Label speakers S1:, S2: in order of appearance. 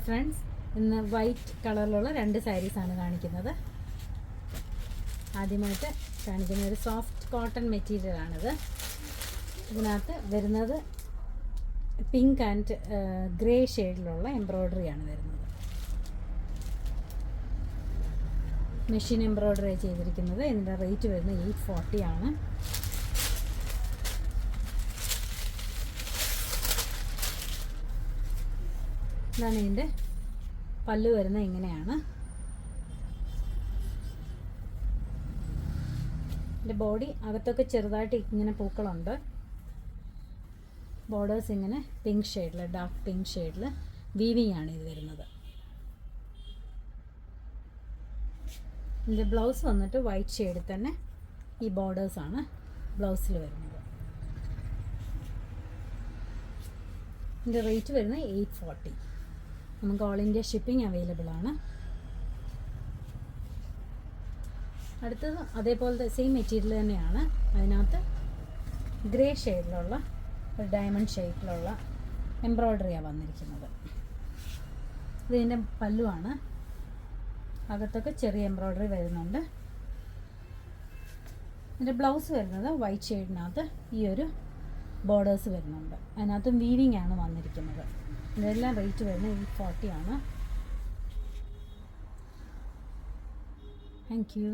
S1: Friends, ഇന്ന് white കളറിലുള്ള 2 സാരീസാണ് കാണിക്കുന്നത്. ആദ്യമായിട്ട് കാണിക്കുന്ന ഒരു സോഫ്റ്റ് കോട്ടൺ മെറ്റീരിയലാണിത്. ഇതിനകത്ത് വരുന്നത് പിങ്ക് ആൻഡ് ഗ്രേ ഷെയ്ഡിലുള്ള എംബ്രോയ്ഡറിയാണ് വരുന്നത്. മെഷീൻ എംബ്രോയ്ഡറി ചെയ്തിരിക്കുന്നത്. ഇതിൻ്റെ റേറ്റ് വരുന്നത് 840 ആണ്. ഇതാണ് ഇതിൻ്റെ പല്ലു വരുന്നത്. ഇങ്ങനെയാണ് ഇതിൻ്റെ ബോഡി. അകത്തൊക്കെ ചെറുതായിട്ട് ഇങ്ങനെ പൂക്കളുണ്ട്. ബോർഡേഴ്സ് ഇങ്ങനെ പിങ്ക് ഷെയ്ഡിൽ, ഡാർക്ക് പിങ്ക് ഷെയ്ഡിൽ വീവിങ് ആണ് ഇത് വരുന്നത്. ഇതിൻ്റെ ബ്ലൗസ് വന്നിട്ട് വൈറ്റ് ഷെയ്ഡിൽ തന്നെ ഈ ബോർഡേഴ്സാണ് ബ്ലൗസിൽ വരുന്നത്. ഇതിൻ്റെ റേറ്റ് വരുന്നത് 840. നമുക്ക് ഓൾ ഇന്ത്യ ഷിപ്പിംഗ് അവൈലബിൾ ആണ്. അടുത്തത് അതേപോലത്തെ സെയിം മെറ്റീരിയൽ തന്നെയാണ്. അതിനകത്ത് ഗ്രേ ഷെയ്ഡിലുള്ള ഒരു ഡയമണ്ട് ഷേപ്പിലുള്ള എംബ്രോയ്ഡറിയാണ് വന്നിരിക്കുന്നത്. ഇതിൻ്റെ പല്ലുവാണ്. അകത്തൊക്കെ ചെറിയ എംബ്രോയ്ഡറി വരുന്നുണ്ട്. ഇതിൻ്റെ ബ്ലൗസ് വരുന്നത് വൈറ്റ് ഷെയ്ഡിനകത്ത് ഈ ഒരു ബോർഡേഴ്സ് വരുന്നുണ്ട്. അതിനകത്തും വീവിങ് ആണ് വന്നിരിക്കുന്നത്. ഇതെല്ലാം റേറ്റ് വരുന്നത് 840 ആണ്. Thank you.